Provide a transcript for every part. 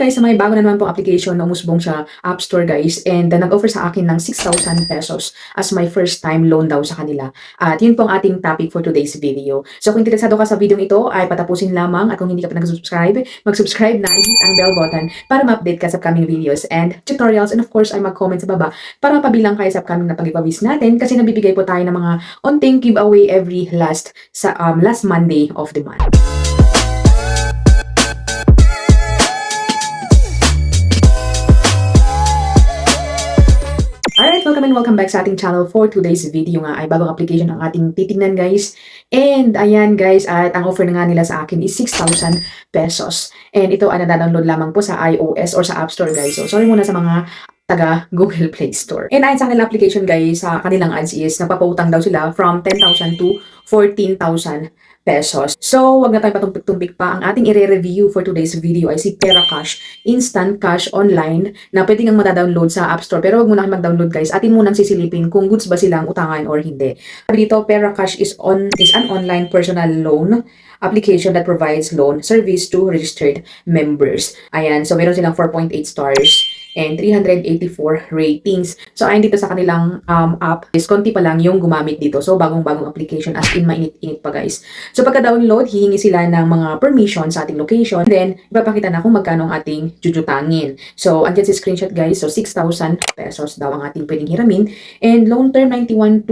guys, sa may bago na naman pong application na umusbong sa App Store guys, and nag-offer sa akin ng 6,000 pesos as my first time loan daw sa kanila. At yun po ang ating topic for today's video. So kung interesado ka sa video ito ay patapusin lamang, at kung hindi ka pa nag-subscribe, mag-subscribe na, i-hit ang bell button para ma-update ka sa upcoming videos and tutorials, and of course ay mag-comment sa baba para mapabilang kayo sa upcoming na pag-giveaways natin kasi nabibigay po tayo ng mga onting giveaway every last Monday of the month. Alright, welcome and welcome back sa ating channel. For today's video nga ay bagong application ang ating titignan guys. And ayan guys, at ang offer na nga nila sa akin is 6,000 pesos. And ito ay nadadownload lamang po sa iOS or sa App Store guys. So sorry muna sa mga taga Google Play Store. And ayon sa kanilang application guys, sa kanilang ads is nagpapautang daw sila from 10,000 to 14,000 pesos. So, wag na tayo patumpik-tumpik pa. Ang ating i-review for today's video ay si Peracash Instant Cash Online na pwede kang madadownload sa App Store. Pero wag muna kayo mag-download guys. Atin munang sisilipin kung goods ba silang utangan or hindi. Sabi dito, Peracash is an online personal loan application that provides loan service to registered members. Ayan, so meron silang 4.8 stars and 384 ratings. So ayon dito sa kanilang app, is konti pa lang yung gumamit dito. So bagong-bagong application, as in mainit-init pa guys. So pagka-download, hihingi sila ng mga permission sa ating location. Then, ipapakita na kung magkano ang ating jujutangin. So, andyan si screenshot guys. So, 6,000 pesos daw ang ating pwedeng hiramin. And loan term 91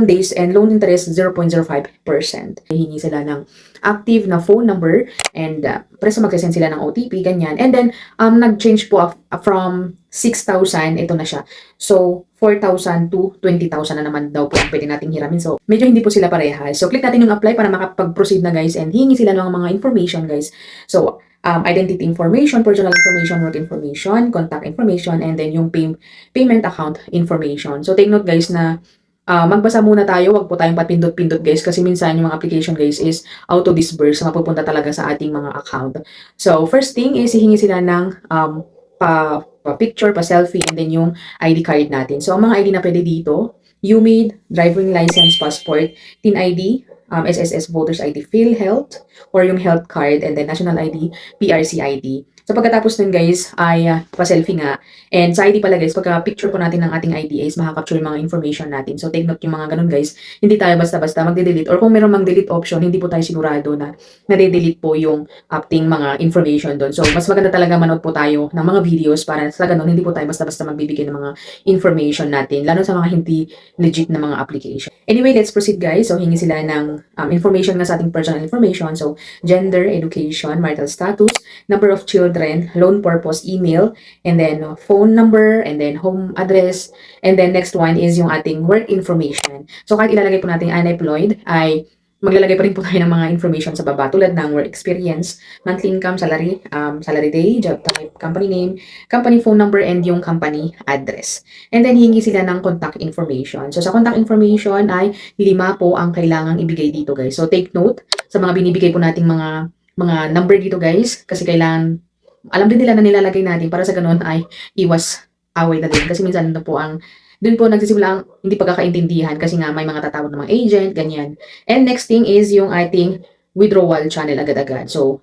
days and loan interest 0.05%. Hihingi sila ng active na phone number and preso mag-send sila ng OTP, ganyan. And then, nag-change po from 6,000, ito na siya. So, 4,000 to 20,000 na naman daw po ang pwede nating hiramin. So, medyo hindi po sila parehas. So, click natin yung apply para makapag-proceed na guys and hihingi sila ng mga information guys. So, identity information, personal information, work information, contact information, and then yung payment account information. So, take note guys na magbasa muna tayo, wag po tayong papindot-pindot guys kasi minsan yung mga application guys is auto-disburse, mapupunta talaga sa ating mga account. So, first thing is hihingi sila ng pa-picture, pa-selfie, and then yung ID card natin. So, ang mga ID na pwede dito, UMID, driving license, passport, TIN ID, SSS voters ID, PhilHealth, or yung health card, and then national ID, PRC ID. So pagkatapos nun guys ay pa-selfie nga. And sa ID pala guys, pagka picture po natin ng ating ID is makaka-capture yung mga information natin. So take note yung mga ganun guys. Hindi tayo basta-basta magde-delete, or kung meron mang delete option, hindi po tayo sigurado na nade-delete po yung ating mga information doon. So mas maganda talaga manood po tayo ng mga videos para sa ganun hindi po tayo basta-basta magbibigay ng mga information natin, lalo sa mga hindi legit na mga application. Anyway, let's proceed guys. So hingi sila ng information nga sa ating personal information. So gender, education, marital status, number of children, loan purpose, email, and then phone number, and then home address, and then next one is yung ating work information. So kahit ilalagay po natin unemployed, ay maglalagay pa rin po tayo ng mga information sa baba tulad ng work experience, monthly income, salary, salary day, job type, company name, company phone number, and yung company address. And then hingi sila ng contact information. So sa contact information ay 5 po ang kailangang ibigay dito guys. So take note sa mga binibigay po nating mga number dito guys, kasi kailangan alam din nila na nilalagay natin para sa ganun ay iwas away na din. Kasi minsan na po dun po nagsisimula ang hindi pagkakaintindihan kasi nga may mga tatawag ng mga agent, ganyan. And next thing is yung ating withdrawal channel agad-agad. So,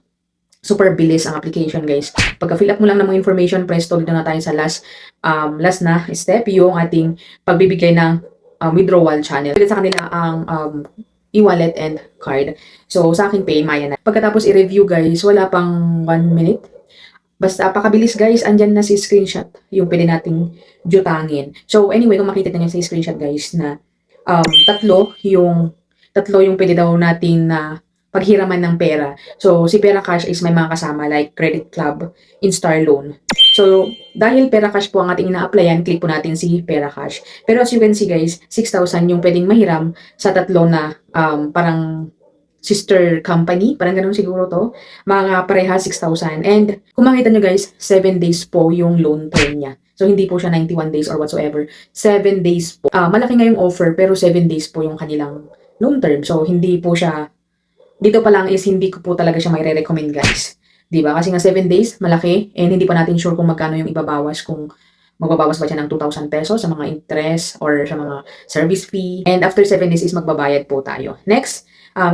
super bilis ang application guys. Pagka-fill up mo lang ng mga information, presto, dito na tayo sa last na step, yung ating pagbibigay ng withdrawal channel. Sa kanila ang e-wallet and card. So, sa akin pay, maya na. Pagkatapos i-review guys, wala pang 1 minute. Basta pakabilis guys, andyan na si screenshot yung pwede nating jutangin. So anyway, kung makita niyo sa screenshot guys na tatlo yung pwede daw natin na paghiraman ng pera. So si Peracash is may mga kasama like Credit Club, Instar Loan. So dahil Peracash po ang ating ina-applyan, click po natin si Peracash. Pero as you can see guys, 6,000 yung pwedeng mahiram sa tatlo na parang sister company, parang ganun siguro to, mga pareha 6,000. And kung makita nyo guys, 7 days po yung loan term niya. So hindi po siya 91 days or whatsoever. 7 days po. Malaki nga yung offer pero 7 days po yung kanilang loan term. So hindi po siya, dito pa lang is hindi ko po talaga siya may re-recommend guys. Diba? Kasi nga 7 days, malaki, and hindi pa natin sure kung magkano yung ibabawas, kung magbabawas ba siya ng 2,000 pesos sa mga interest or sa mga service fee. And after 7 days is magbabayad po tayo. Next,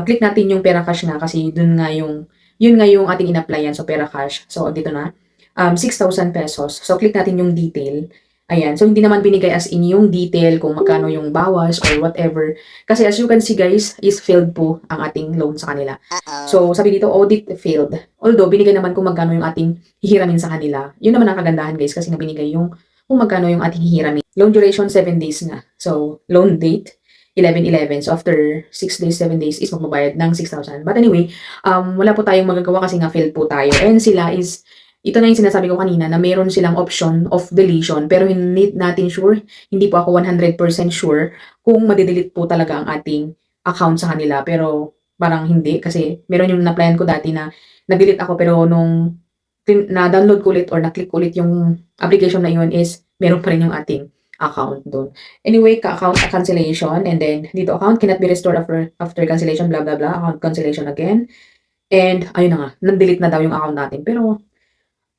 click natin yung Peracash nga kasi dun nga yung yun nga yung ating in-applyan. So, pera cash. So, dito na. 6,000 pesos. So, click natin yung detail. Ayan. So, hindi naman binigay as in yung detail kung magkano yung bawas or whatever. Kasi as you can see guys, is failed po ang ating loan sa kanila. So, sabi dito, audit failed. Although, binigay naman kung magkano yung ating hihiramin sa kanila. Yun naman ang kagandahan guys kasi nga binigay yung kung magkano yung ating hihiramin. Loan duration, 7 days nga. So, loan date, 11/11. So, after 6 days, 7 days is magbabayad ng 6,000. But anyway, wala po tayong magagawa kasi nga failed po tayo. And sila is, ito na yung sinasabi ko kanina na meron silang option of deletion pero hindi natin sure, hindi po ako 100% sure kung madidelete po talaga ang ating account sa kanila. Pero parang hindi kasi meron yung na-plan ko dati na nag-delete ako pero nung na-download ko ulit or na-click ko ulit yung application na yun is meron pa rin yung ating account doon. Anyway, account cancellation and then dito account cannot be restored after cancellation blah blah blah, account cancellation again. And ayun na nga, nag-delete na daw yung account natin pero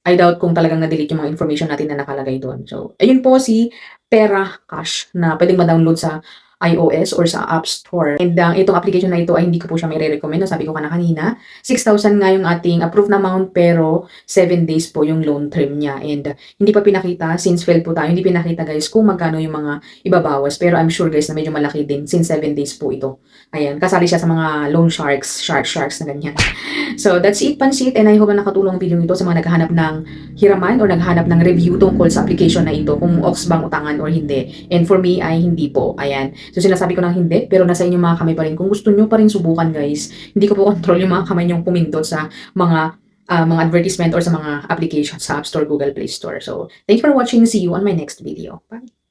I doubt kung talagang na-delete yung mga information natin na nakalagay doon. So, ayun po si Pera Cash na pwedeng ma-download sa iOS or sa App Store. And itong application na ito ay hindi ko po siya may re-recommend. Sabi ko kanina, 6,000 nga yung ating approved na amount pero 7 days po yung loan term niya. And hindi pa pinakita, since failed po tayo, hindi pinakita guys kung magkano yung mga ibabawas. Pero I'm sure guys na medyo malaki din since 7 days po ito. Ayan, kasali siya sa mga loan sharks na ganyan. So, that's it, Pansit. And I hope na nakatulong ang video nito sa mga naghahanap ng hiraman or naghahanap ng review tungkol sa application na ito, kung ox bang utangan or hindi. And for me, ay hindi po. Ayan. So, sinasabi ko ng hindi, pero nasa inyong mga kamay pa rin. Kung gusto nyo pa rin subukan, guys, hindi ko po control yung mga kamay nyong pumindot sa mga advertisement or sa mga application sa App Store, Google Play Store. So, thanks for watching. See you on my next video. Bye!